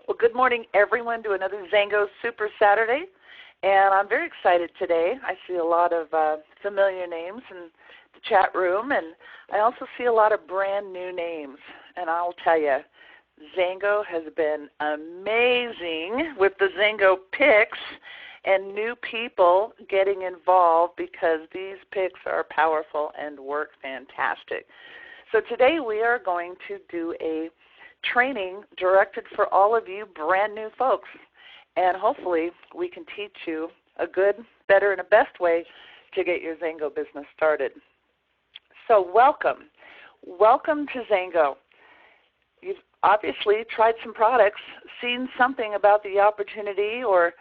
Well, good morning, everyone, to another XANGO Super Saturday. And I'm very excited today. I see a lot of familiar names in the chat room, and I also see a lot of brand new names. And I'll tell you, XANGO has been amazing with the XANGO picks and new people getting involved because these picks are powerful and work fantastic. So today we are going to do a training directed for all of you brand new folks. And hopefully we can teach you a good, better, and a best way to get your XANGO business started. So welcome. Welcome to XANGO. You've obviously tried some products, seen something about the opportunity or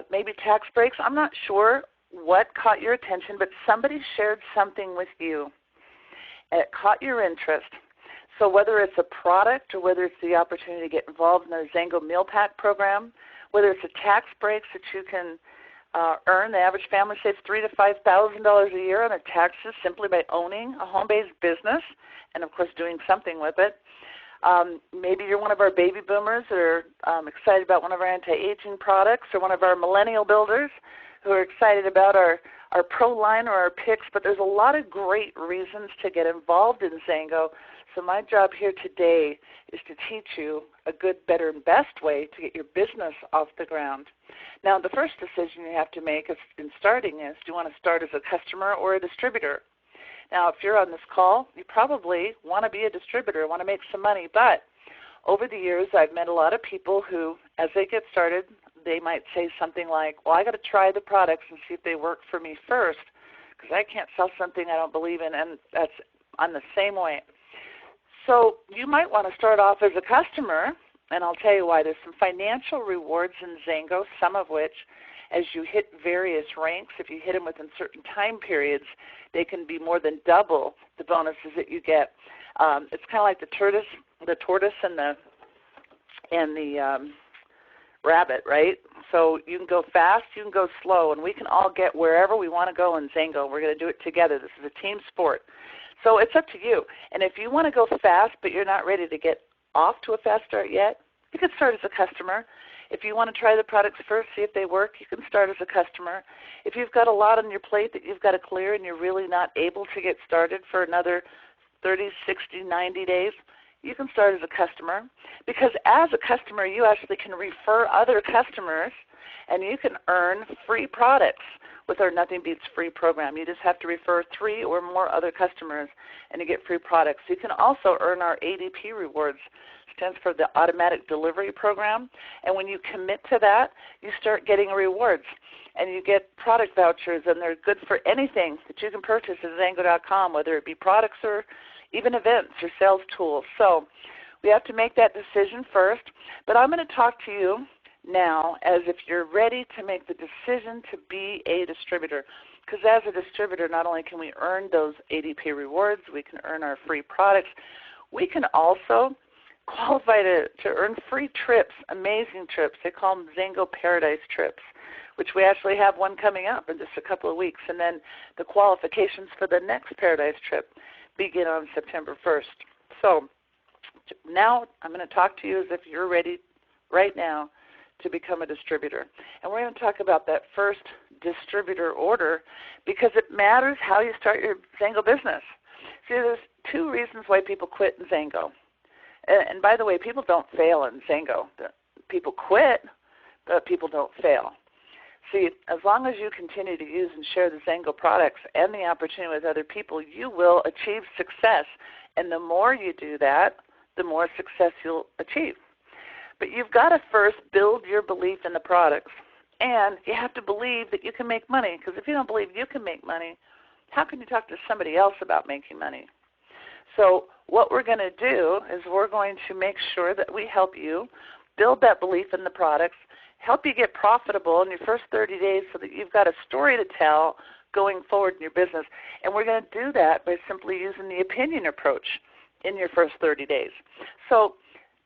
maybe tax breaks. I'm not sure what caught your attention, but somebody shared something with you. And it caught your interest. So whether it's a product or whether it's the opportunity to get involved in the XANGO Meal Pack program, whether it's a tax breaks that you can earn, the average family saves $3,000 to $5,000 a year on their taxes simply by owning a home-based business and, of course, doing something with it. Maybe you're one of our baby boomers that are excited about one of our anti-aging products, or one of our millennial builders who are excited about our pro line or our picks, but there's a lot of great reasons to get involved in XANGO. So my job here today is to teach you a good, better, and best way to get your business off the ground. Now, the first decision you have to make in starting is, do you want to start as a customer or a distributor? Now, if you're on this call, you probably want to be a distributor, want to make some money, but over the years I've met a lot of people who, as they get started, they might say something like, well, I got to try the products and see if they work for me first, because I can't sell something I don't believe in, and I'm the same way. So you might want to start off as a customer, and I'll tell you why. There's some financial rewards in XANGO, some of which, as you hit various ranks, if you hit them within certain time periods, they can be more than double the bonuses that you get. It's kind of like the tortoise and the rabbit, right? So you can go fast, you can go slow, and we can all get wherever we want to go in XANGO. We're going to do it together. This is a team sport. So it's up to you. And if you want to go fast but you're not ready to get off to a fast start yet, you can start as a customer. If you want to try the products first, see if they work, you can start as a customer. If you've got a lot on your plate that you've got to clear and you're really not able to get started for another 30, 60, 90 days, you can start as a customer. Because as a customer, you actually can refer other customers and you can earn free products with our Nothing Beats Free program. You just have to refer 3 or more other customers and you get free products. You can also earn our ADP rewards. It stands for the Automatic Delivery Program. And when you commit to that, you start getting rewards. And you get product vouchers, and they're good for anything that you can purchase at XANGO.com, whether it be products or even events or sales tools. So we have to make that decision first. But I'm going to talk to you now as if you're ready to make the decision to be a distributor. Because as a distributor, not only can we earn those ADP rewards, we can earn our free products, we can also qualify to earn free trips, amazing trips. They call them XANGO Paradise trips, which we actually have one coming up in just a couple of weeks. And then the qualifications for the next Paradise trip begin on September 1st. So now I'm going to talk to you as if you're ready right now to become a distributor. And we're going to talk about that first distributor order because it matters how you start your XANGO business. See, there's 2 reasons why people quit in XANGO. And by the way, people don't fail in XANGO. People quit, but people don't fail. See, as long as you continue to use and share the XANGO products and the opportunity with other people, you will achieve success. And the more you do that, the more success you'll achieve. But you've got to first build your belief in the products. And you have to believe that you can make money. Because if you don't believe you can make money, how can you talk to somebody else about making money? So what we're going to do is we're going to make sure that we help you build that belief in the products, help you get profitable in your first 30 days so that you've got a story to tell going forward in your business. And we're going to do that by simply using the opinion approach in your first 30 days. So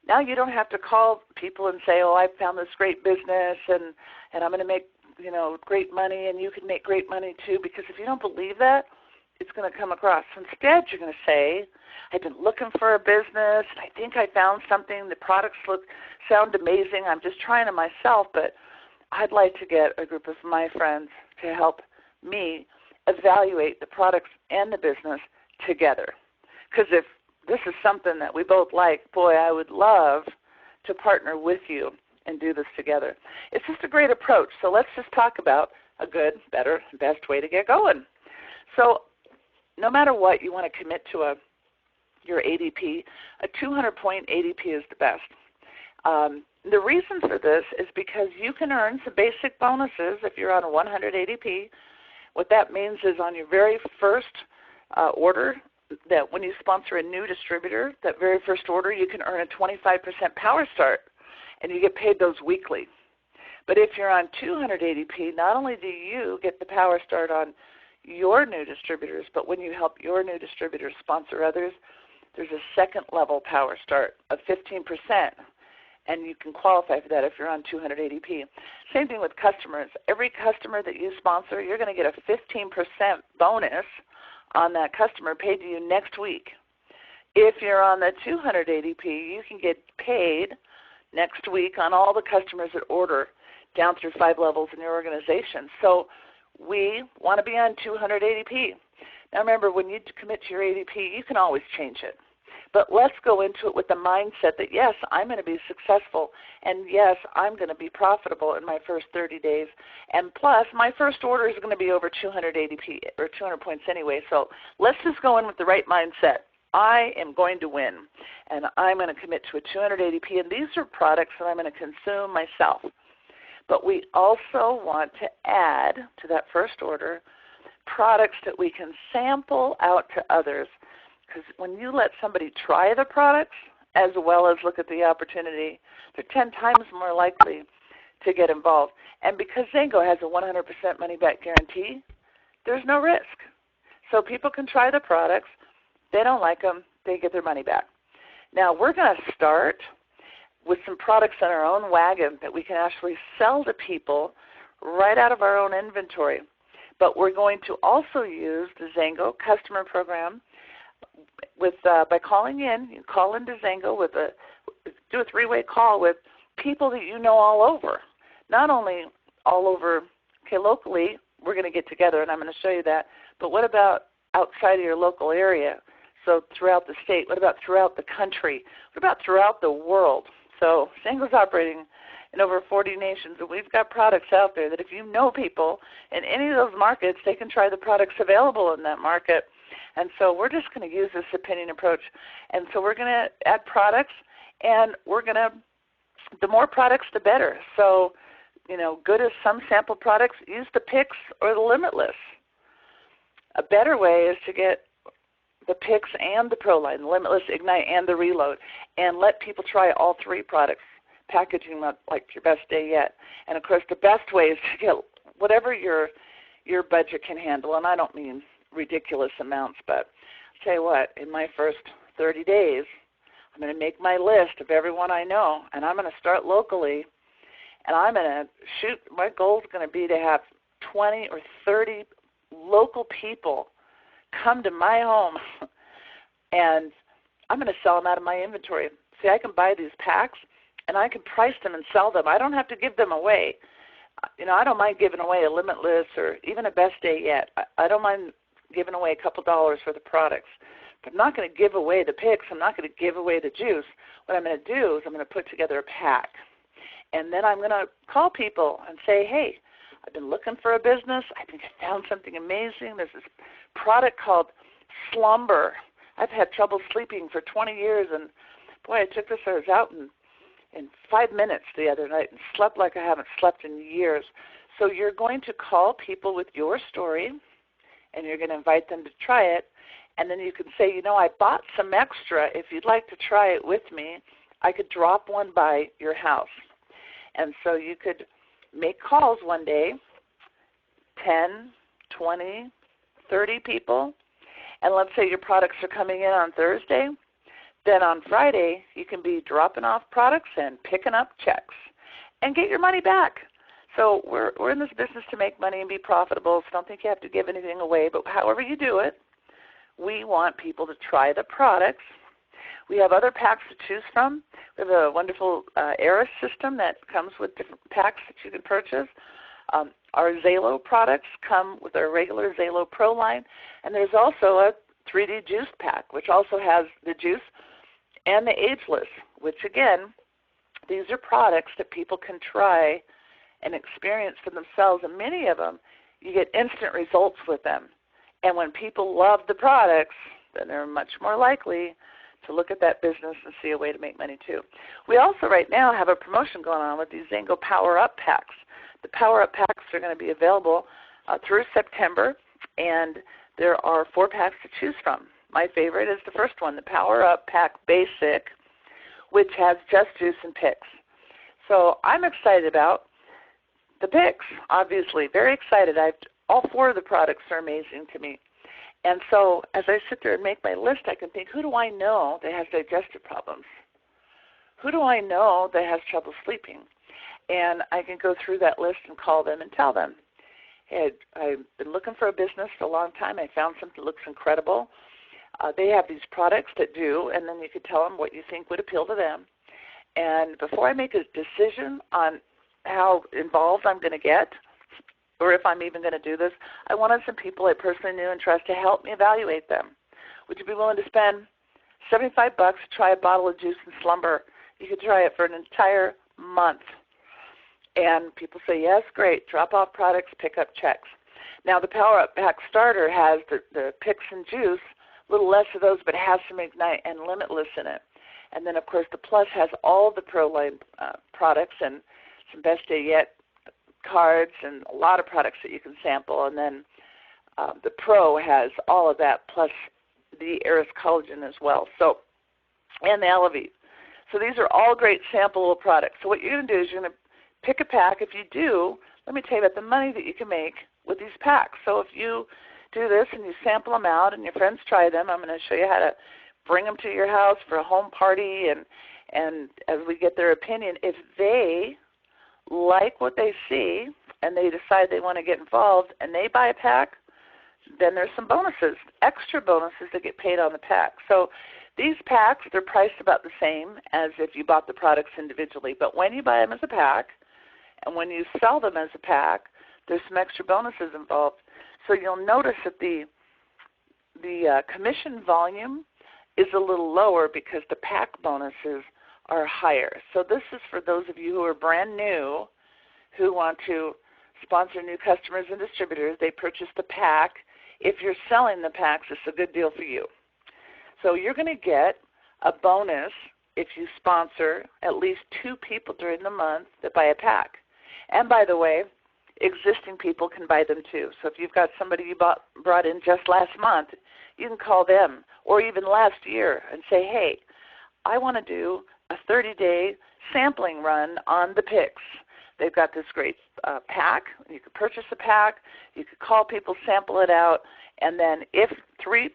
now you don't have to call people and say, oh, I found this great business and I'm going to make great money and you can make great money too, because if you don't believe that, it's going to come across. Instead, you're going to say, I've been looking for a business, and I think I found something. The products sound amazing. I'm just trying it myself, but I'd like to get a group of my friends to help me evaluate the products and the business together. Because if this is something that we both like, boy, I would love to partner with you and do this together. It's just a great approach. So let's just talk about a good, better, best way to get going. So no matter what, you want to commit to your ADP. A 200-point ADP is the best. The reason for this is because you can earn some basic bonuses if you're on a 100 ADP. What that means is on your very first order, that when you sponsor a new distributor, that very first order, you can earn a 25% power start, and you get paid those weekly. But if you're on 200 ADP, not only do you get the power start on your new distributors, but when you help your new distributors sponsor others, there's a second level power start of 15%, and you can qualify for that if you're on 200 ADP. Same thing with customers. Every customer that you sponsor, you're going to get a 15% bonus on that customer paid to you next week. If you're on the 200 ADP, you can get paid next week on all the customers that order down through 5 levels in your organization. So we want to be on 200 ADP. Now remember, when you commit to your ADP, you can always change it. But let's go into it with the mindset that, yes, I'm going to be successful, and yes, I'm going to be profitable in my first 30 days. And plus, my first order is going to be over 200 ADP or 200 points anyway. So let's just go in with the right mindset. I am going to win, and I'm going to commit to a 200 ADP, and these are products that I'm going to consume myself. But we also want to add to that first order products that we can sample out to others. Because when you let somebody try the products as well as look at the opportunity, they're 10 times more likely to get involved. And because XANGO has a 100% money-back guarantee, there's no risk. So people can try the products. They don't like them, they get their money back. Now, we're going to start with some products in our own wagon that we can actually sell to people right out of our own inventory. But we're going to also use the XANGO customer program by calling in. You call into XANGO do a 3-way call with people that you know all over. Not only all over, locally, we're going to get together, and I'm going to show you that, but what about outside of your local area? So throughout the state, what about throughout the country? What about throughout the world? So XANGO's operating in over 40 nations, and we've got products out there that if you know people in any of those markets, they can try the products available in that market. And so we're just going to use this opinion approach. And so we're going to add products, and we're going to, the more products, the better. So, good as some sample products, use the picks or the limitless. A better way is to get the picks and the Pro line, the limitless, ignite, and the reload, and let people try all 3 products, packaging them like your best day yet. And of course, the best way is to get whatever your budget can handle, and I don't mean ridiculous amounts, but I'll tell you what, in my first 30 days, I'm going to make my list of everyone I know, and I'm going to start locally, and I'm going to shoot, my goal is going to be to have 20 or 30 local people come to my home, and I'm going to sell them out of my inventory. See, I can buy these packs, and I can price them and sell them. I don't have to give them away. I don't mind giving away a limitless or even a best day yet. I don't mind giving away a couple dollars for the products. But I'm not going to give away the picks. I'm not going to give away the juice. What I'm going to do is I'm going to put together a pack. And then I'm going to call people and say, hey, I've been looking for a business. I think I found something amazing. There's this product called Slumber. I've had trouble sleeping for 20 years, and boy, I took this. I was out in 5 minutes the other night and slept like I haven't slept in years. So you're going to call people with your story, and you're going to invite them to try it. And then you can say, I bought some extra. If you'd like to try it with me, I could drop one by your house. And so you could make calls one day, 10, 20, 30 people, and let's say your products are coming in on Thursday. Then on Friday, you can be dropping off products and picking up checks and get your money back. So we're in this business to make money and be profitable, so don't think you have to give anything away. But however you do it, We want people to try the products. We have other packs to choose from. We have a wonderful Eris system that comes with different packs that you can purchase. Our Zalo products come with our regular Zalo Pro line, and there's also a 3D juice pack, which also has the juice and the ageless, which again, these are products that people can try and experience for themselves, and many of them, you get instant results with them. And when people love the products, then they're much more likely to look at that business and see a way to make money too. We also right now have a promotion going on with these XANGO Power Up packs. The Power Up packs are going to be available through September, and there are 4 packs to choose from. My favorite is the first one, the Power Up Pack Basic, which has just juice and picks. So I'm excited about the picks, obviously, very excited. All 4 of the products are amazing to me. And so as I sit there and make my list, I can think, who do I know that has digestive problems? Who do I know that has trouble sleeping? And I can go through that list and call them and tell them, hey, I've been looking for a business for a long time. I found something that looks incredible. They have these products that do, and then you could tell them what you think would appeal to them. And before I make a decision on how involved I'm going to get, or if I'm even going to do this, I wanted some people I personally knew and trust to help me evaluate them. Would you be willing to spend $75 to try a bottle of juice and slumber? You could try it for an entire month. And people say, yes, great, drop off products, pick up checks. Now the Power Up Pack Starter has the picks and juice, a little less of those, but it has some Ignite and Limitless in it. And then, of course, the Plus has all the Pro line products and some Best Day Yet cards and a lot of products that you can sample. And then the Pro has all of that, plus the Eris Collagen as well, so, and the Elevate. So these are all great sampleable products. So what you're going to do is you're going to pick a pack. If you do, let me tell you about the money that you can make with these packs. So if you do this and you sample them out and your friends try them, I'm going to show you how to bring them to your house for a home party, and as we get their opinion, if they like what they see and they decide they want to get involved and they buy a pack, then there's some bonuses, extra bonuses that get paid on the pack. So these packs, they're priced about the same as if you bought the products individually, but when you buy them as a pack and when you sell them as a pack, there's some extra bonuses involved. So you'll notice that the commission volume is a little lower because the pack bonuses are higher. So this is for those of you who are brand new, who want to sponsor new customers and distributors. They purchase the pack. If you're selling the packs, it's a good deal for you. So you're going to get a bonus if you sponsor at least 2 people during the month that buy a pack. And by the way, existing people can buy them too. So if you've got somebody you brought in just last month, you can call them, or even last year, and say, hey, I want to do a 30-day sampling run on the picks. They've got this great pack. You could purchase a pack. You could call people, sample it out, and then if 3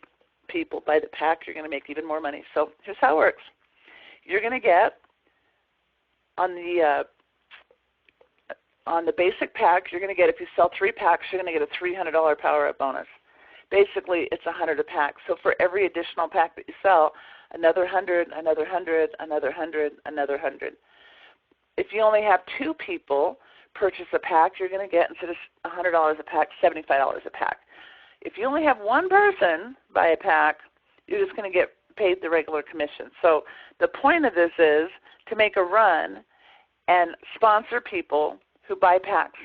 people buy the pack, you're going to make even more money. So here's how it works. You're going to get on the basic pack, you're going to get, if you sell 3 packs, you're going to get a $300 Power Up bonus. Basically, it's $100 a pack. So for every additional pack that you sell, another 100, another 100, another 100, another 100. If you only have 2 people purchase a pack, you're going to get, instead of $100 a pack, $75 a pack. If you only have 1 person buy a pack, you're just going to get paid the regular commission. So the point of this is to make a run and sponsor people who buy packs.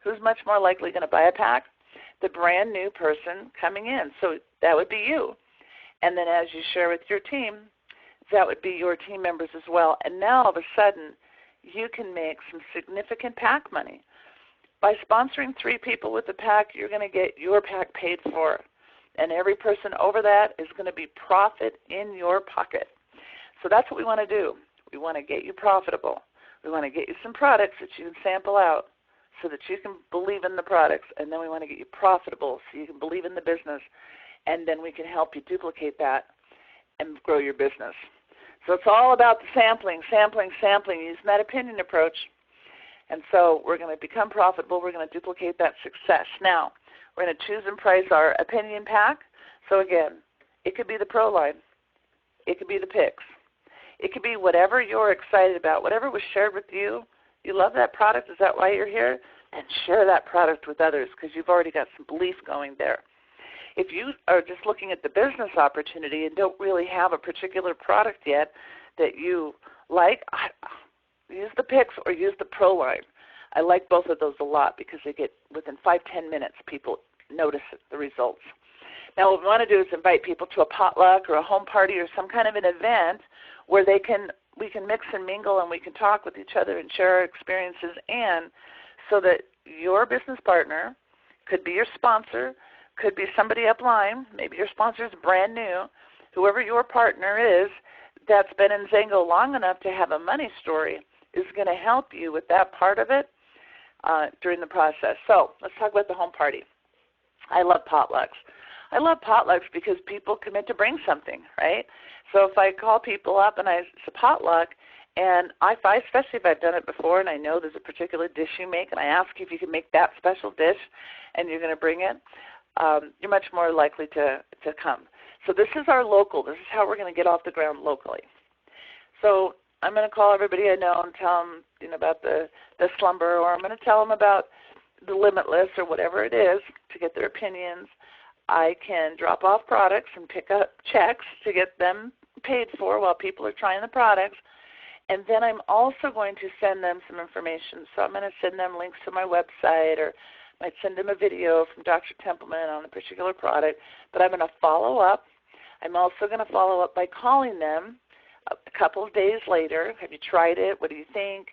Who's much more likely going to buy a pack? The brand new person coming in. So that would be you. And then as you share with your team, that would be your team members as well. And now all of a sudden, you can make some significant pack money. By sponsoring 3 people with a pack, you're going to get your pack paid for. And every person over that is going to be profit in your pocket. So that's what we want to do. We want to get you profitable. We want to get you some products that you can sample out so that you can believe in the products. And then we want to get you profitable so you can believe in the business. And then we can help you duplicate that and grow your business. So it's all about the sampling, using that opinion approach. And so we're going to become profitable. We're going to duplicate that success. Now, we're going to choose and price our opinion pack. So again, It could be the Pro line. It could be the picks. It could be whatever you're excited about, whatever was shared with you. You love that product. Is that why you're here? And share that product with others because you've already got some belief going there. If you are just looking at the business opportunity and don't really have a particular product yet that you like, use the picks or use the Pro line. I like both of those a lot because they get within 5-10 minutes people notice the results. Now what we want to do is invite people to a potluck or a home party or some kind of an event where we can mix and mingle and we can talk with each other and share our experiences, and so that your business partner could be your sponsor, could be somebody upline, maybe your sponsor is brand new, whoever your partner is that's been in XANGO long enough to have a money story is going to help you with that part of it during the process. So let's talk about the home party. I love potlucks. I love potlucks because people commit to bring something, right? So if I call people up and it's a potluck, and especially if I've done it before and I know there's a particular dish you make, and I ask you if you can make that special dish and you're going to bring it, you're much more likely to come. So this is our local. This is how we're going to get off the ground locally. So I'm going to call everybody I know and tell them about the slumber, or I'm going to tell them about the limitless or whatever it is to get their opinions. I can drop off products and pick up checks to get them paid for while people are trying the products. And then I'm also going to send them some information. So I'm going to send them links to my website, or I might send them a video from Dr. Templeman on a particular product. But I'm going to follow up. I'm also going to follow up by calling them a couple of days later. Have you tried it? What do you think?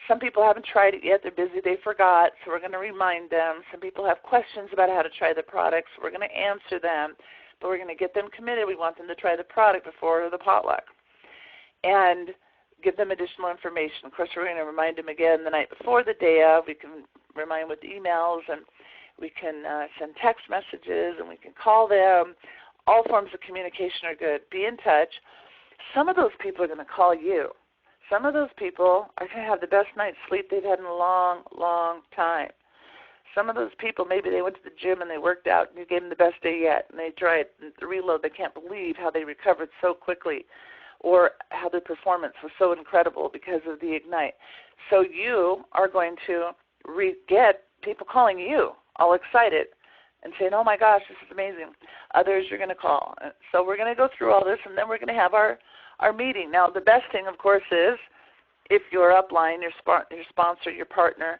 Some people haven't tried it yet. They're busy. They forgot. So we're going to remind them. Some people have questions about how to try the products. We're going to answer them. But we're going to get them committed. We want them to try the product before the potluck. And give them additional information. Of course, we're going to remind them again the night before, the day of. We can remind with emails, and we can send text messages, and we can call them. All forms of communication are good. Be in touch. Some of those people are going to call you. Some of those people are going to have the best night's sleep they've had in a long, long time. Some of those people, maybe they went to the gym and they worked out and you gave them the best day yet, and they tried the reload. They can't believe how they recovered so quickly, or how their performance was so incredible because of the Ignite. So you are going to get people calling you all excited and saying, oh my gosh, this is amazing. Others you're going to call. So we're going to go through all this, and then we're going to have our meeting. Now the best thing, of course, is if your upline, your sponsor, your partner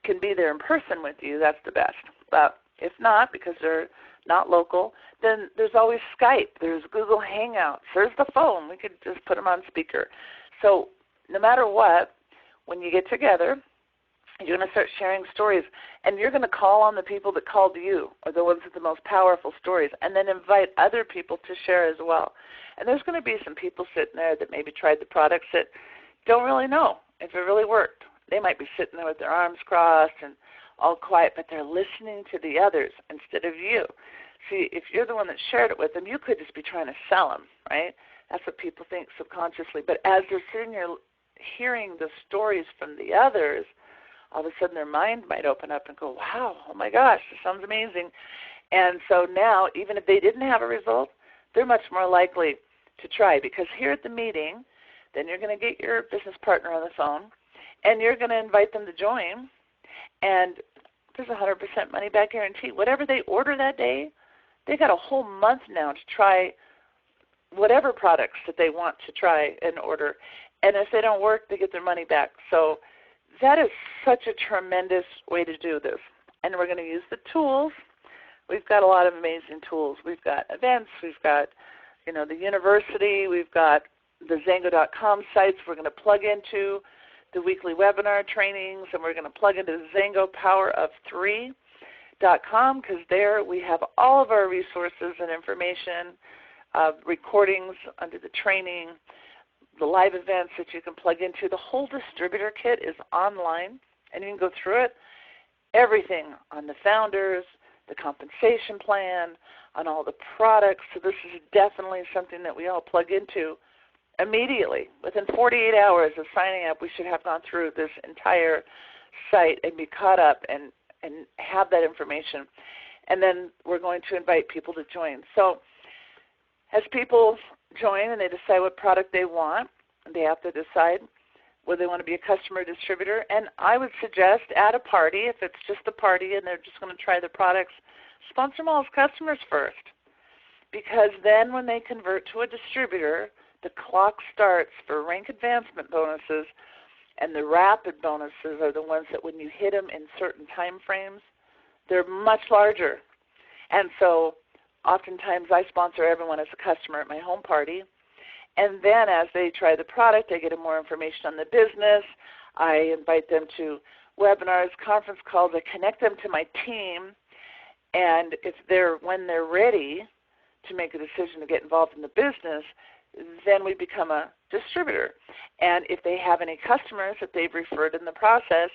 can be there in person with you, that's the best. But if not, because they're not local, then there's always Skype, there's Google Hangouts, there's the phone. We could just put them on speaker. So no matter what, when you get together, you're going to start sharing stories, and you're going to call on the people that called you, or the ones with the most powerful stories, and then invite other people to share as well. And there's going to be some people sitting there that maybe tried the products that don't really know if it really worked. They might be sitting there with their arms crossed and all quiet, but they're listening to the others instead of you. See, if you're the one that shared it with them, you could just be trying to sell them, right? That's what people think subconsciously. But as they're sitting here hearing the stories from the others, all of a sudden their mind might open up and go, wow, oh my gosh, this sounds amazing. And so now, even if they didn't have a result, they're much more likely to try, because here at the meeting, then you're going to get your business partner on the phone, and you're going to invite them to join, and there's a 100% money-back guarantee. Whatever they order that day, they got a whole month now to try whatever products that they want to try and order. And if they don't work, they get their money back. So that is such a tremendous way to do this. And we're going to use the tools. We've got a lot of amazing tools. We've got events. We've got, the university. We've got the XANGO.com sites we're going to plug into, the weekly webinar trainings, and we're going to plug into XANGOpowerof3.com, because there we have all of our resources and information, recordings under the training, the live events that you can plug into. The whole distributor kit is online, and you can go through it. Everything on the founders, the compensation plan, on all the products. So this is definitely something that we all plug into immediately. Within 48 hours of signing up, we should have gone through this entire site and be caught up and have that information. And then we're going to invite people to join. So As people join and they decide what product they want, they have to decide whether they want to be a customer or distributor. And I would suggest at a party, if it's just a party and they're just going to try the products, sponsor them all as customers first. Because then when they convert to a distributor, the clock starts for rank advancement bonuses, and the rapid bonuses are the ones that when you hit them in certain time frames, they're much larger. And so oftentimes I sponsor everyone as a customer at my home party. And then as they try the product, I get them more information on the business. I invite them to webinars, conference calls. I connect them to my team. And when they're ready to make a decision to get involved in the business, then we become a distributor. And if they have any customers that they've referred in the process,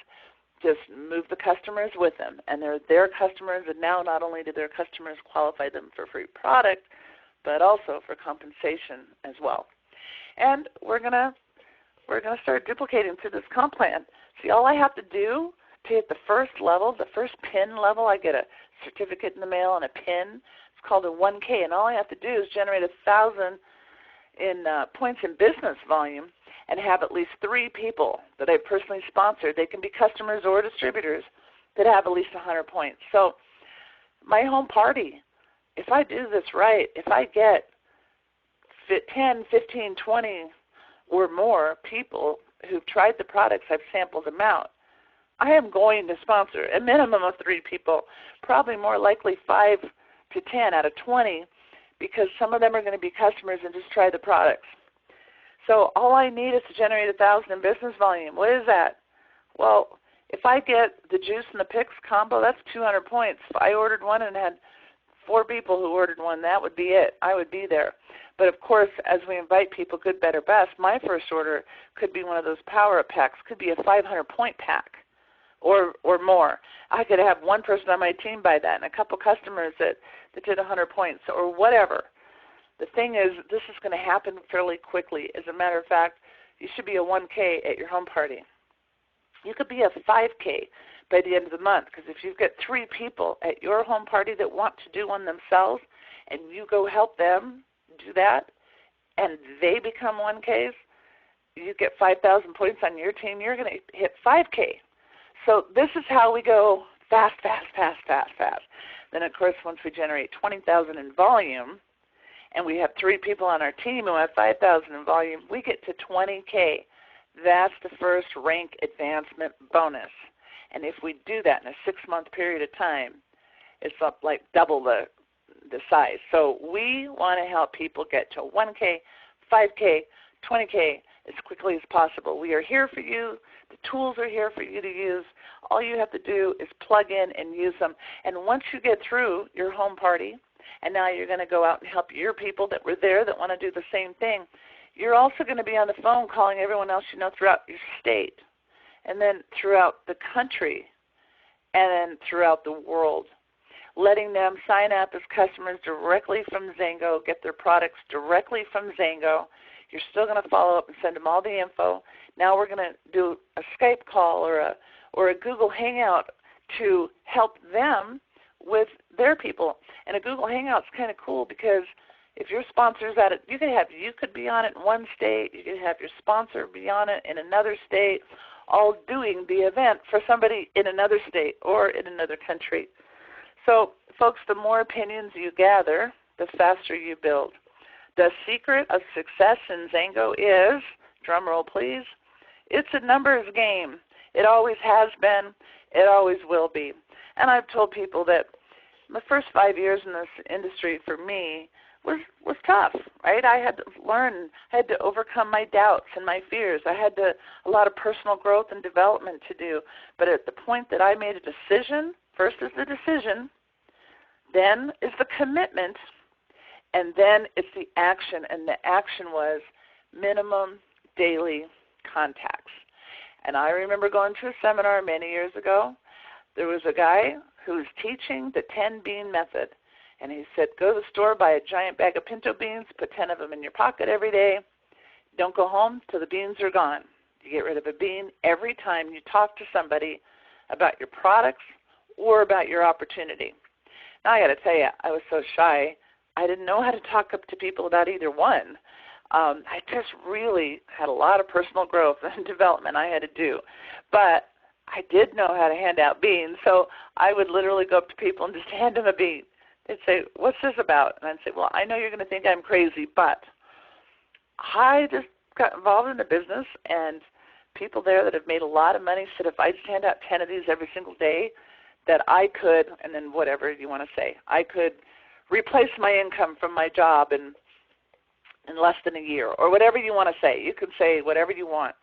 just move the customers with them. And they're their customers, and now not only do their customers qualify them for free product, but also for compensation as well. And we're gonna start duplicating through this comp plan. See, all I have to do to hit the first level, the first PIN level, I get a certificate in the mail and a PIN. It's called a 1K, and all I have to do is generate 1,000 in points in business volume and have at least 3 people that I personally sponsored. They can be customers or distributors that have at least 100 points. So my home party, if I do this right, if I get 10, 15, 20 or more people who've tried the products, I've sampled them out, I am going to sponsor a minimum of 3 people, probably more likely 5 to 10 out of 20, because some of them are going to be customers and just try the products. So all I need is to generate 1,000 in business volume. What is that? Well, if I get the juice and the picks combo, that's 200 points. If I ordered one and had 4 people who ordered one, that would be it. I would be there. But, of course, as we invite people, good, better, best, my first order could be one of those power-up packs, could be a 500-point pack or more. I could have one person on my team buy that and a couple customers that did 100 points or whatever. The thing is, this is going to happen fairly quickly. As a matter of fact, you should be a 1K at your home party. You could be a 5K by the end of the month, because if you've got 3 people at your home party that want to do one themselves and you go help them do that and they become 1Ks, you get 5,000 points on your team, you're going to hit 5K. So this is how we go fast, fast, fast, fast, fast. Then, of course, once we generate 20,000 in volume and we have 3 people on our team who have 5,000 in volume, we get to 20K. That's the first rank advancement bonus. And if we do that in a 6-month period of time, it's up like double the size. So we want to help people get to 1K, 5K, 20K as quickly as possible. We are here for you. The tools are here for you to use. All you have to do is plug in and use them. And once you get through your home party, and now you're going to go out and help your people that were there that want to do the same thing, you're also going to be on the phone calling everyone else you know throughout your state, and then throughout the country, and then throughout the world, letting them sign up as customers directly from XANGO, get their products directly from XANGO. You're still going to follow up and send them all the info. Now we're going to do a Skype call or a Google Hangout to help them with their people. And a Google Hangout's kind of cool because if your sponsor's at it, you could be on it in one state, you could have your sponsor be on it in another state, all doing the event for somebody in another state or in another country. So, folks, the more opinions you gather, the faster you build. The secret of success in XANGO is, drum roll please, it's a numbers game. It always has been. It always will be. And I've told people that the first 5 years in this industry for me was tough, right? I had to learn. I had to overcome my doubts and my fears. I had a lot of personal growth and development to do. But at the point that I made a decision, first is the decision, then is the commitment, and then it's the action. And the action was minimum daily contacts. And I remember going to a seminar many years ago. There was a guy who was teaching the 10-bean method. And he said, go to the store, buy a giant bag of pinto beans, put 10 of them in your pocket every day. Don't go home till the beans are gone. You get rid of a bean every time you talk to somebody about your products or about your opportunity. Now, I got to tell you, I was so shy, I didn't know how to talk up to people about either one. I just really had a lot of personal growth and development I had to do. But I did know how to hand out beans, so I would literally go up to people and just hand them a bean. They'd say, what's this about? And I'd say, well, I know you're going to think I'm crazy, but I just got involved in the business, and people there that have made a lot of money said if I just hand out 10 of these every single day, that I could, and then whatever you want to say, I could replace my income from my job in less than a year, or whatever you want to say. You can say whatever you want.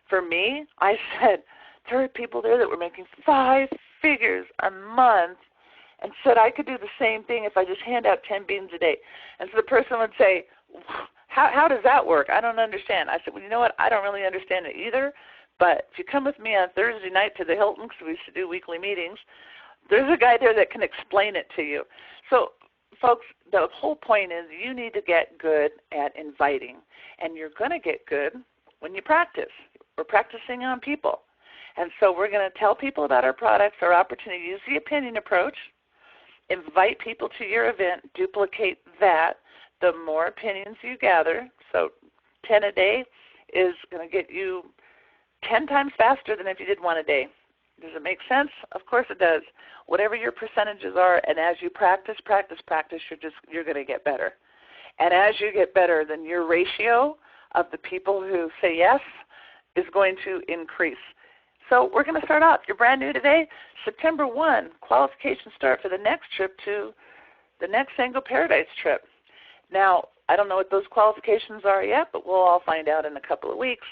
For me, I said there were people there that were making 5 figures a month and said I could do the same thing if I just hand out 10 beans a day. And so the person would say, how does that work? I don't understand. I said, well, you know what? I don't really understand it either, but if you come with me on Thursday night to the Hilton, because we used to do weekly meetings, there's a guy there that can explain it to you. So, folks, the whole point is you need to get good at inviting, and you're going to get good when you practice. We're practicing on people. And so we're going to tell people about our products, our opportunity, use the opinion approach, invite people to your event, duplicate that. The more opinions you gather, so 10 a day is going to get you 10 times faster than if you did 1 a day. Does it make sense? Of course it does. Whatever your percentages are, and as you practice, you're going to get better. And as you get better, then your ratio of the people who say yes is going to increase. So we're going to start off. You're brand new today. September 1, qualifications start for the next trip to the next XANGO Paradise trip. Now, I don't know what those qualifications are yet, but we'll all find out in a couple of weeks.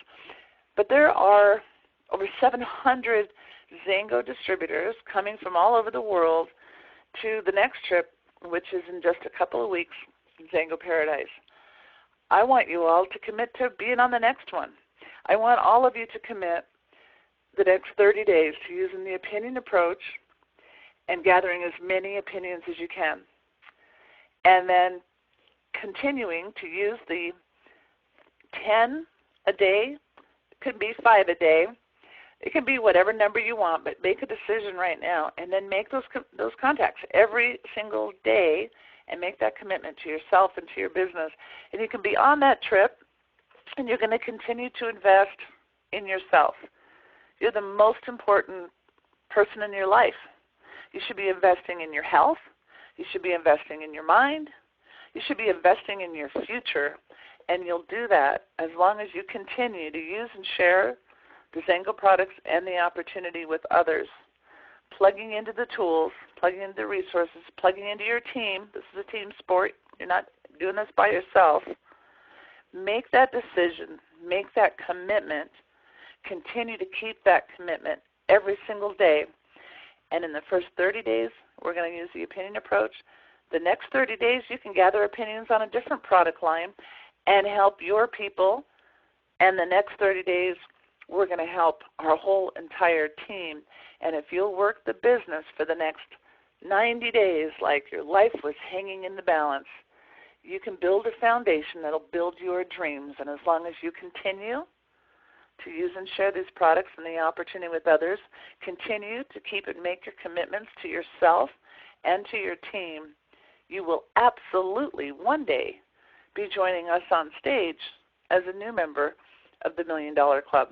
But there are over 700 XANGO distributors coming from all over the world to the next trip, which is in just a couple of weeks, XANGO Paradise. I want you all to commit to being on the next one. I want all of you to commit the next 30 days to using the opinion approach and gathering as many opinions as you can. And then continuing to use the 10 a day, it could be 5 a day, it can be whatever number you want, but make a decision right now and then make those contacts every single day and make that commitment to yourself and to your business. And you can be on that trip and you're going to continue to invest in yourself. You're the most important person in your life. You should be investing in your health. You should be investing in your mind. You should be investing in your future, and you'll do that as long as you continue to use and share the XANGO products and the opportunity with others, plugging into the tools, plugging into the resources, plugging into your team. This is a team sport. You're not doing this by yourself. Make that decision. Make that commitment. Continue to keep that commitment every single day. And in the first 30 days, we're going to use the opinion approach. The next 30 days, you can gather opinions on a different product line and help your people. And the next 30 days, we're going to help our whole entire team. And if you'll work the business for the next 90 days like your life was hanging in the balance, you can build a foundation that will build your dreams. And as long as you continue to use and share these products and the opportunity with others, continue to keep and make your commitments to yourself and to your team, you will absolutely one day be joining us on stage as a new member of the $1 Million Club.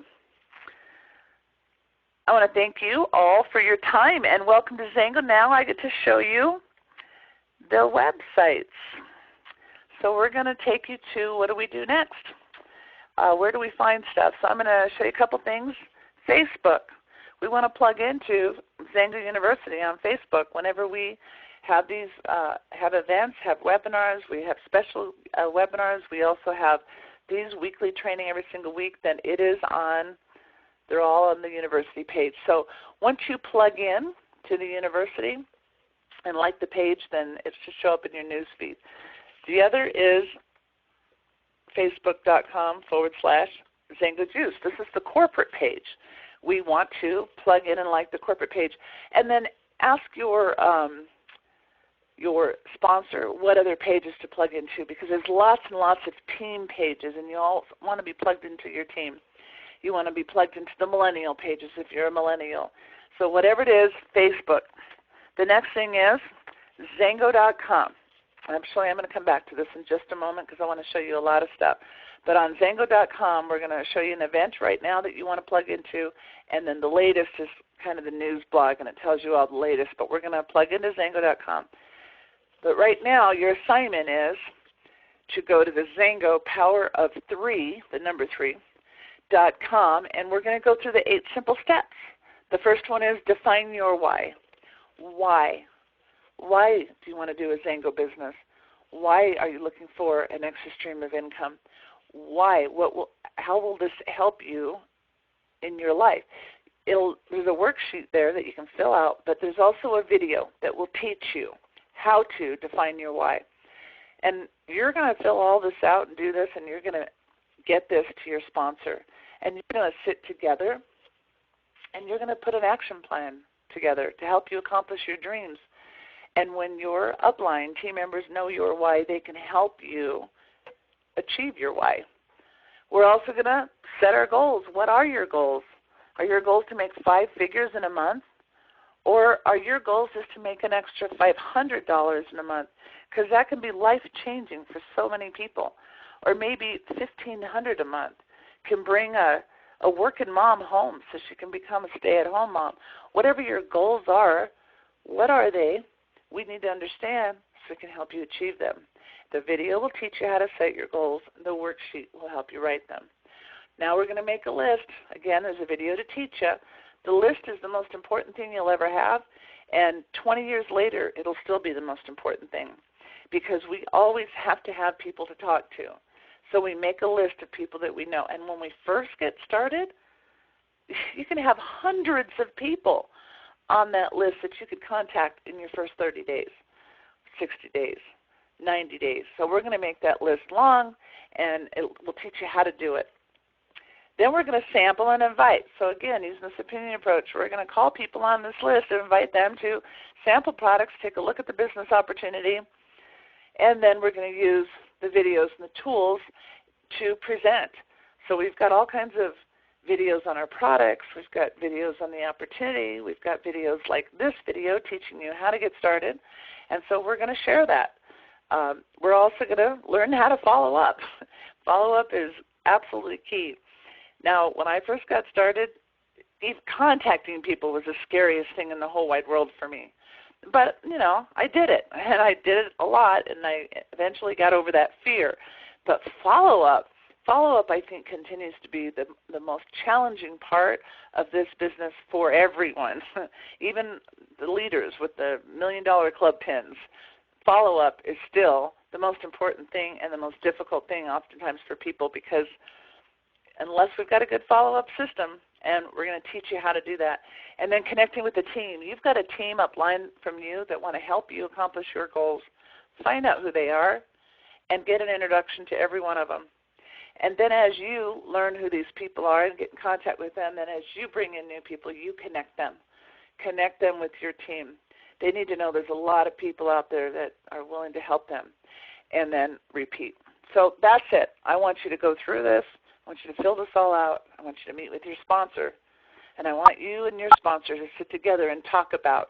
I want to thank you all for your time, and welcome to XANGO. Now I get to show you the websites. So we're going to take you to, what do we do next? Where do we find stuff? So I'm going to show you a couple things. Facebook. We want to plug into XANGO University on Facebook. Whenever we have these, have events, have webinars, we have special webinars. We also have these weekly training every single week. Then it is on, they're all on the university page. So once you plug in to the university and like the page, then it should show up in your news feed. The other is facebook.com/XANGO Juice. This is the corporate page. We want to plug in and like the corporate page. And then ask your sponsor what other pages to plug into, because there's lots and lots of team pages, and you all want to be plugged into your team. You want to be plugged into the millennial pages if you're a millennial. So whatever it is, Facebook. The next thing is XANGO.com. Actually, I'm going to come back to this in just a moment because I want to show you a lot of stuff. But on XANGO.com, we're going to show you an event right now that you want to plug into, and then the latest is kind of the news blog, and it tells you all the latest. But we're going to plug into XANGO.com. But right now, your assignment is to go to the XANGO Power of 3, the number 3.com, and we're going to go through the 8 simple steps. The first one is define your why. Why? Why do you want to do a XANGO business? Why are you looking for an extra stream of income? Why? How will this help you in your life? There's a worksheet there that you can fill out, but there's also a video that will teach you how to define your why. And you're going to fill all this out and do this, and you're going to get this to your sponsor. And you're going to sit together, and you're going to put an action plan together to help you accomplish your dreams. And when your upline team members know your why, they can help you achieve your why. We're also going to set our goals. What are your goals? Are your goals to make 5 figures in a month? Or are your goals just to make an extra $500 in a month? Because that can be life-changing for so many people. Or maybe $1,500 a month can bring a working mom home so she can become a stay-at-home mom. Whatever your goals are, what are they? We need to understand so we can help you achieve them. The video will teach you how to set your goals. The worksheet will help you write them. Now we're going to make a list. Again, there's a video to teach you. The list is the most important thing you'll ever have, and 20 years later, it'll still be the most important thing because we always have to have people to talk to. So we make a list of people that we know. And when we first get started, you can have hundreds of people on that list that you could contact in your first 30 days, 60 days, 90 days. So we're going to make that list long, and it will teach you how to do it. Then we're going to sample and invite. So again, using this opinion approach, we're going to call people on this list and invite them to sample products, take a look at the business opportunity, and then we're going to use the videos and the tools to present. So we've got all kinds of videos on our products. We've got videos on the opportunity. We've got videos like this video teaching you how to get started. And so we're going to share that. We're also going to learn how to follow up. Follow-up is absolutely key. Now, when I first got started, even contacting people was the scariest thing in the whole wide world for me. But, you know, I did it, and I did it a lot, and I eventually got over that fear. But follow-up, I think, continues to be the most challenging part of this business for everyone, even the leaders with the $1 Million Club pins. Follow-up is still the most important thing and the most difficult thing oftentimes for people because unless we've got a good follow-up system, and we're going to teach you how to do that. And then connecting with the team. You've got a team upline from you that want to help you accomplish your goals. Find out who they are and get an introduction to every one of them. And then as you learn who these people are and get in contact with them, then as you bring in new people, you connect them. Connect them with your team. They need to know there's a lot of people out there that are willing to help them. And then repeat. So that's it. I want you to go through this. I want you to fill this all out. I want you to meet with your sponsor. And I want you and your sponsor to sit together and talk about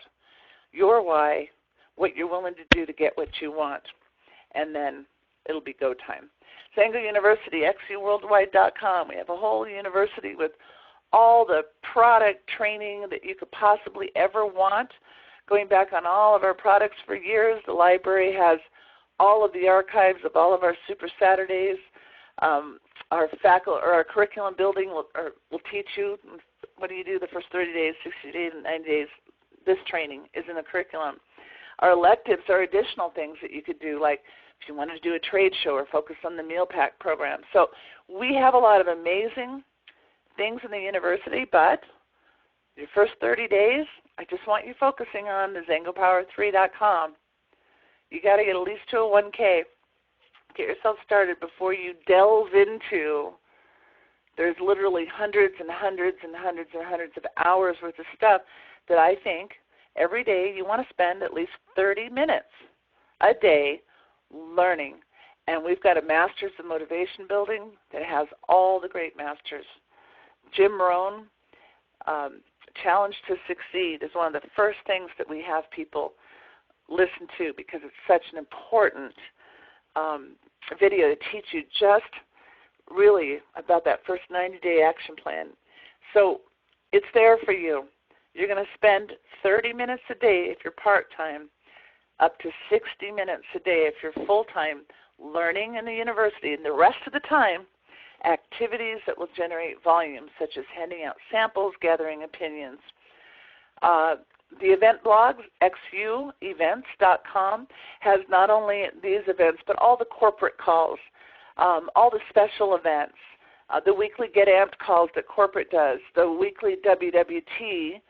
your why, what you're willing to do to get what you want. And then it'll be go time. XANGO University, XUWorldwide.com. We have a whole university with all the product training that you could possibly ever want. Going back on all of our products for years, the library has all of the archives of all of our Super Saturdays. Our faculty or our curriculum building will teach you what do you do the first 30 days, 60 days, and 90 days. This training is in the curriculum. Our electives are additional things that you could do, like if you wanted to do a trade show or focus on the meal pack program. So we have a lot of amazing things in the university, but your first 30 days, I just want you focusing on the XANGOPower3.com. You got to get at least to a 1K. Get yourself started before you delve into, there's literally hundreds and hundreds and hundreds and hundreds of hours worth of stuff that I think every day you want to spend at least 30 minutes a day learning. And we've got a Masters of Motivation building that has all the great masters. Jim Rohn, Challenge to Succeed is one of the first things that we have people listen to because it's such an important video to teach you just really about that first 90-day action plan. So it's there for you. You're going to spend 30 minutes a day if you're part-time, up to 60 minutes a day if you're full-time, learning in the university, and the rest of the time, activities that will generate volume, such as handing out samples, gathering opinions. The event blog, xuevents.com, has not only these events, but all the corporate calls, all the special events, the weekly Get Amped calls that corporate does, the weekly WWT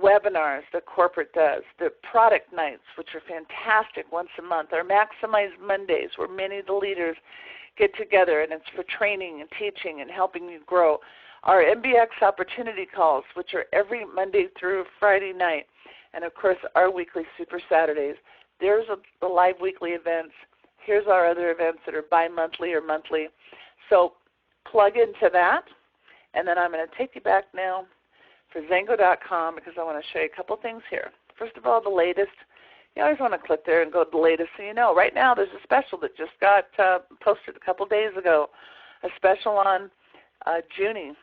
webinars that corporate does, the product nights, which are fantastic once a month, our Maximize Mondays, where many of the leaders get together, and it's for training and teaching and helping you grow. Our MBX opportunity calls, which are every Monday through Friday night, and of course our weekly Super Saturdays. There's the live weekly events. Here's our other events that are bi-monthly or monthly. So plug into that, and then I'm going to take you back now for XANGO.com because I want to show you a couple things here. First of all, the latest. You always want to click there and go to the latest so you know. Right now there's a special that just got posted a couple days ago, a special on Junie.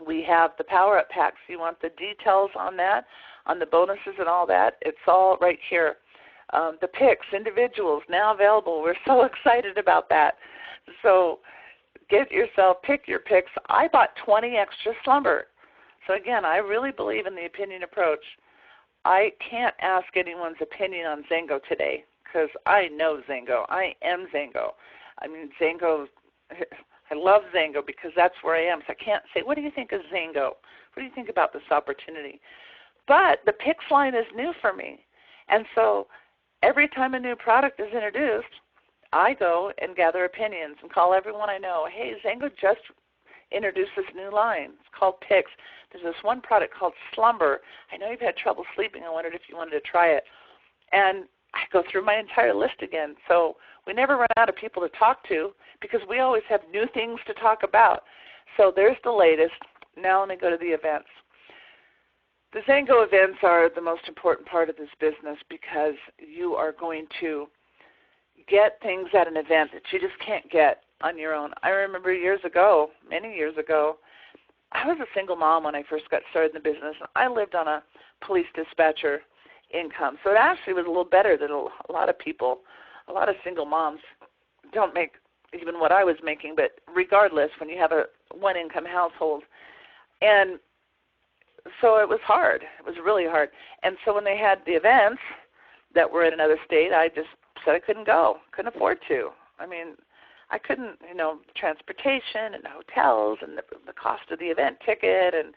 We have the Power Up Packs. You want the details on that, on the bonuses and all that. It's all right here. The picks, individuals, now available. We're so excited about that. So get yourself, pick your picks. I bought 20 extra slumber. So again, I really believe in the opinion approach. I can't ask anyone's opinion on XANGO today because I know XANGO. I am XANGO. I mean, XANGO, I love XANGO because that's where I am. So I can't say, what do you think of XANGO? What do you think about this opportunity? But the picks line is new for me. And so every time a new product is introduced, I go and gather opinions and call everyone I know. Hey, XANGO just introduced this new line. It's called Picks. There's this one product called Slumber. I know you've had trouble sleeping. I wondered if you wanted to try it. And I go through my entire list again. So we never run out of people to talk to because we always have new things to talk about. So there's the latest. Now let me go to the events. The XANGO events are the most important part of this business because you are going to get things at an event that you just can't get on your own. I remember years ago, many years ago, I was a single mom when I first got started in the business. I lived on a police dispatcher income, so it actually was a little better than a lot of people. A lot of single moms don't make even what I was making, but regardless, when you have a one-income household. And so it was hard. It was really hard. And so when they had the events that were in another state, I just said I couldn't go, couldn't afford to. I mean, I couldn't, transportation and hotels and the cost of the event ticket and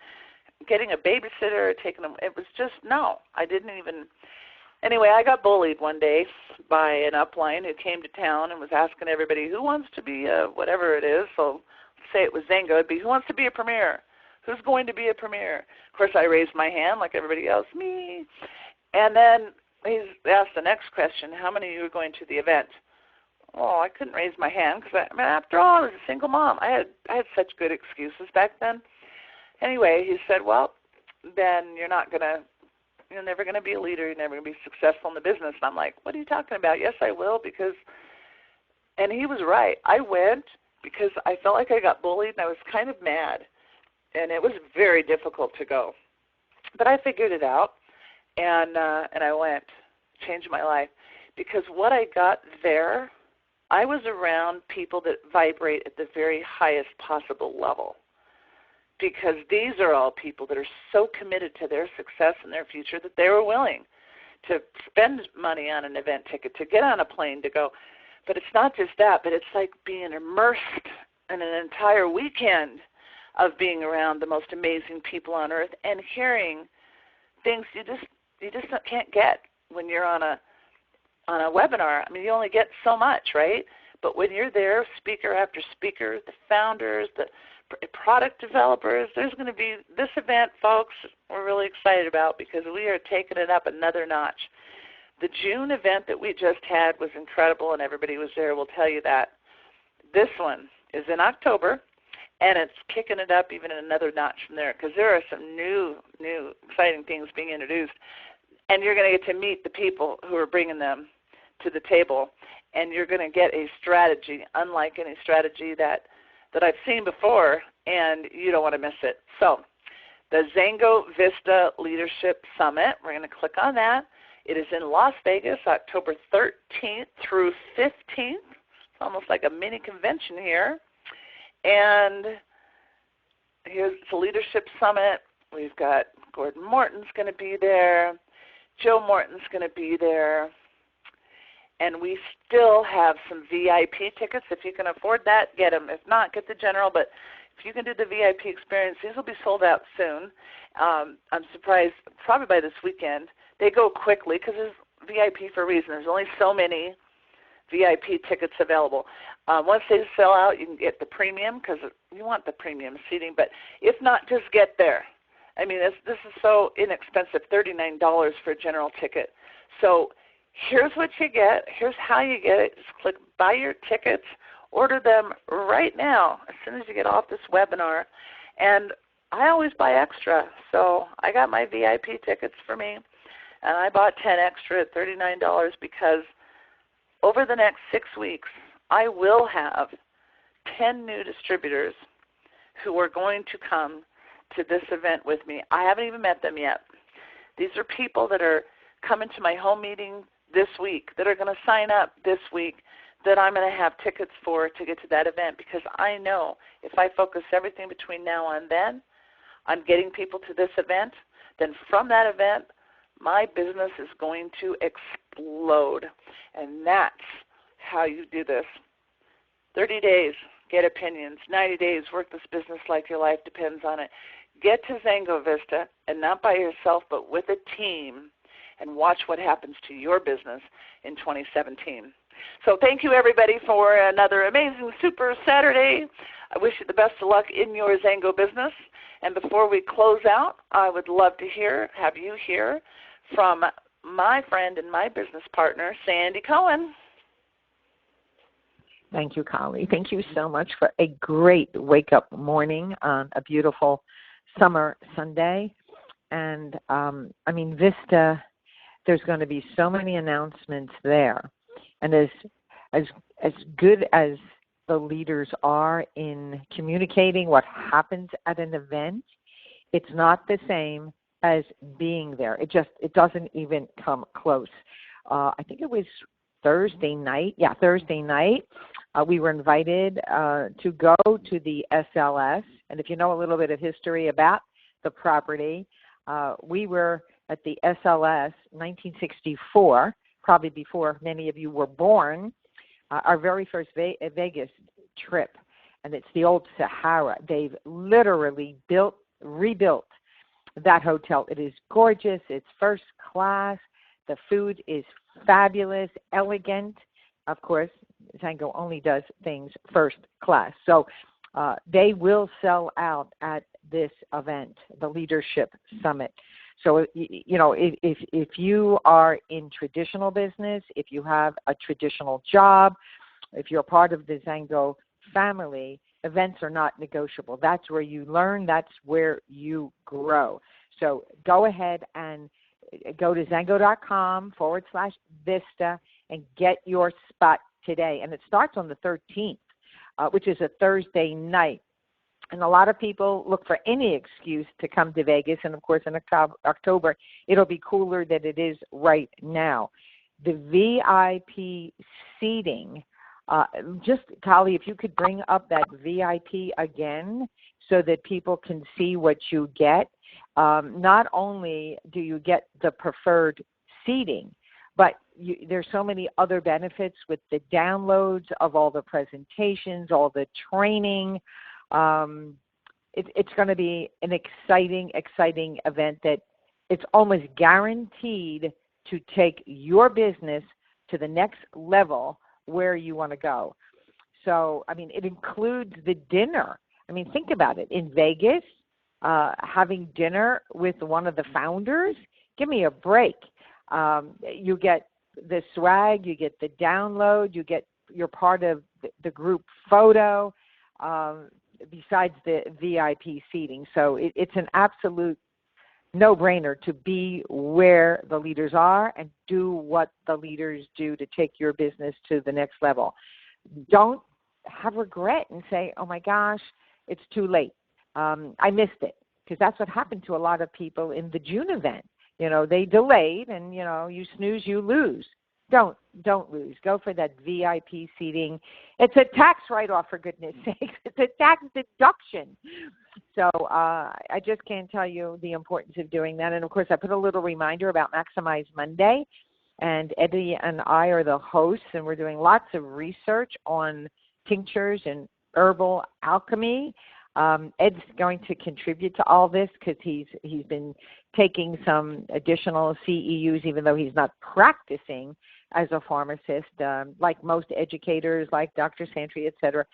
getting a babysitter, taking them. It was just, no, I didn't even. Anyway, I got bullied one day by an upline who came to town and was asking everybody, who wants to be a whatever it is, so say it was XANGO, it'd be, who wants to be a premier? Who's going to be a premier? Of course, I raised my hand like everybody else, me. And then he asked the next question, how many of you are going to the event? Oh, I couldn't raise my hand because, after all, I was a single mom. I had such good excuses back then. Anyway, he said, well, then you're never going to be a leader. You're never going to be successful in the business. And I'm like, what are you talking about? Yes, I will, because, and he was right. I went because I felt like I got bullied and I was kind of mad. And it was very difficult to go. But I figured it out, and I went, changed my life. Because what I got there, I was around people that vibrate at the very highest possible level. Because these are all people that are so committed to their success and their future that they were willing to spend money on an event ticket, to get on a plane, to go. But it's not just that, but it's like being immersed in an entire weekend of being around the most amazing people on earth and hearing things you just can't get when you're on a webinar. I mean, you only get so much, right? But when you're there, speaker after speaker, the founders, the product developers, there's going to be this event, folks, we're really excited about because we are taking it up another notch. The June event that we just had was incredible, and everybody was there will tell you that. This one is in October, and it's kicking it up even another notch from there because there are some new exciting things being introduced. and you're going to get to meet the people who are bringing them to the table, and you're going to get a strategy unlike any strategy that I've seen before, and you don't want to miss it. So the XANGO Vista Leadership Summit, we're going to click on that. It is in Las Vegas, October 13th through 15th. It's almost like a mini convention here. And here's the Leadership Summit. We've got Gordon Morton's going to be there. Joe Morton's going to be there. And we still have some VIP tickets. If you can afford that, get them. If not, get the general. But if you can do the VIP experience, these will be sold out soon. I'm surprised, probably by this weekend. They go quickly because there's VIP for a reason. There's only so many VIP tickets available. Once they sell out, you can get the premium because you want the premium seating. But if not, just get there. I mean, this is so inexpensive, $39 for a general ticket. So here's what you get. Here's how you get it. Just click buy your tickets. Order them right now as soon as you get off this webinar. And I always buy extra. So I got my VIP tickets for me, and I bought 10 extra at $39 because over the next 6 weeks, I will have 10 new distributors who are going to come to this event with me. I haven't even met them yet. These are people that are coming to my home meeting this week, that are going to sign up this week, that I'm going to have tickets for to get to that event, because I know if I focus everything between now and then on getting people to this event, then from that event, my business is going to explode. And that's how you do this. 30 days, get opinions. 90 days, work this business like your life depends on it. Get to XANGO Vista, and not by yourself, but with a team, and watch what happens to your business in 2017. So thank you, everybody, for another amazing Super Saturday. I wish you the best of luck in your XANGO business. And before we close out, I would love to have you hear from my friend and my business partner, Sandy Cohen. Thank you, Colli. Thank you so much for a great wake-up morning on a beautiful summer Sunday. And, Vista, there's going to be so many announcements there. And as good as the leaders are in communicating what happens at an event, it's not the same as being there. It doesn't even come close. I think it was Thursday night. Yeah, Thursday night. We were invited to go to the SLS. And if you know a little bit of history about the property, we were at the SLS 1964, probably before many of you were born, our very first Vegas trip. And it's the old Sahara. They've literally rebuilt that hotel. It is gorgeous. It's first class. The food is fabulous, elegant. Of course, XANGO only does things first class. So they will sell out at this event, the Leadership Summit. So, if you are in traditional business, if you have a traditional job, if you're part of the XANGO family, events are not negotiable. That's where you learn. That's where you grow. So go ahead and go to XANGO.com/Vista and get your spot today. And it starts on the 13th, which is a Thursday night. And a lot of people look for any excuse to come to Vegas. And, of course, in October, it'll be cooler than it is right now. The VIP seating, just, Colli, if you could bring up that VIP again so that people can see what you get. Not only do you get the preferred seating, but there's so many other benefits with the downloads of all the presentations, all the training. It's going to be an exciting event that it's almost guaranteed to take your business to the next level where you want to go. So, it includes the dinner. Think about it. In Vegas, having dinner with one of the founders, give me a break. You get the swag, you get the download, you're part of the group photo, besides the VIP seating. So it's an absolute no-brainer to be where the leaders are and do what the leaders do to take your business to the next level. Don't have regret and say, oh, my gosh, it's too late. I missed it, because that's what happened to a lot of people in the June event. They delayed, and, you snooze, you lose. Don't lose. Go for that VIP seating. It's a tax write-off, for goodness sakes. It's a tax deduction. So I just can't tell you the importance of doing that. And, of course, I put a little reminder about Maximize Monday. And Eddie and I are the hosts, and we're doing lots of research on tinctures and herbal alchemy. Ed's going to contribute to all this because he's been taking some additional CEUs, even though he's not practicing as a pharmacist, like most educators, like Dr. Santry, et cetera.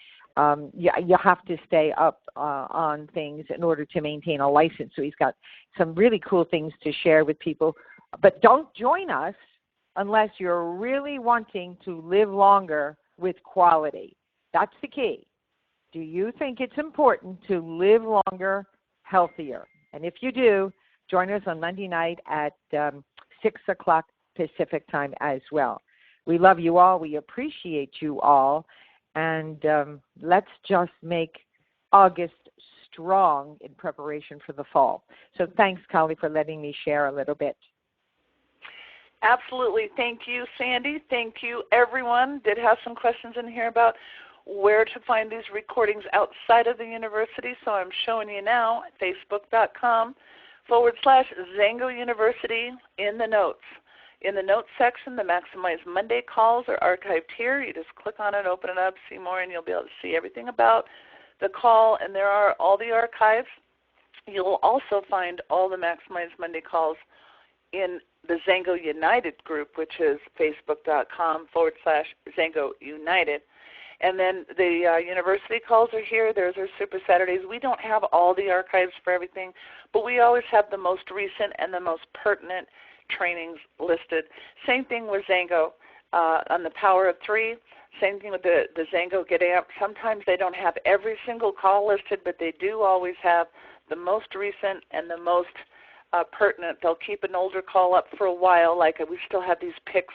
You have to stay up on things in order to maintain a license. So he's got some really cool things to share with people. But don't join us unless you're really wanting to live longer with quality. That's the key. Do you think it's important to live longer, healthier? And if you do, join us on Monday night at 6 o'clock Pacific time as well. We love you all. We appreciate you all. And let's just make August strong in preparation for the fall. So thanks, Colli, for letting me share a little bit. Absolutely. Thank you, Sandy. Thank you, everyone. Did have some questions in here about where to find these recordings outside of the university. So I'm showing you now at facebook.com/XANGO University in the notes. In the notes section, the Maximize Monday calls are archived here. You just click on it, open it up, see more, and you'll be able to see everything about the call. And there are all the archives. You'll also find all the Maximize Monday calls in the XANGO United group, which is facebook.com/XANGO United. And then the university calls are here. There's our Super Saturdays. We don't have all the archives for everything, but we always have the most recent and the most pertinent trainings listed. Same thing with XANGO on the Power of Three. Same thing with the XANGO Get Amped. Sometimes they don't have every single call listed, but they do always have the most recent and the most pertinent. They'll keep an older call up for a while, like we still have these PICS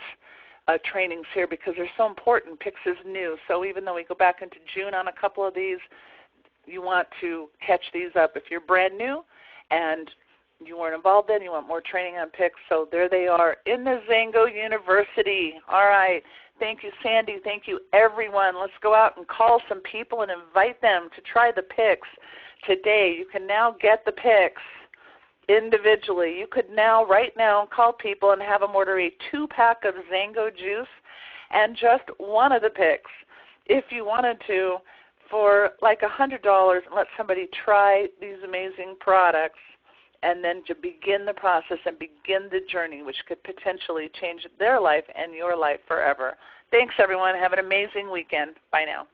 trainings here because they're so important. PICS is new, so even though we go back into June on a couple of these, you want to catch these up. If you're brand new and you weren't involved in, you want more training on PICS, so there they are in the XANGO University. All right. Thank you, Sandy. Thank you, everyone. Let's go out and call some people and invite them to try the PICS today. You can now get the PICS individually. You could now, right now, call people and have them order a 2-pack of XANGO juice and just one of the PICS if you wanted to for like $100 and let somebody try these amazing products and then to begin the process and begin the journey, which could potentially change their life and your life forever. Thanks, everyone. Have an amazing weekend. Bye now.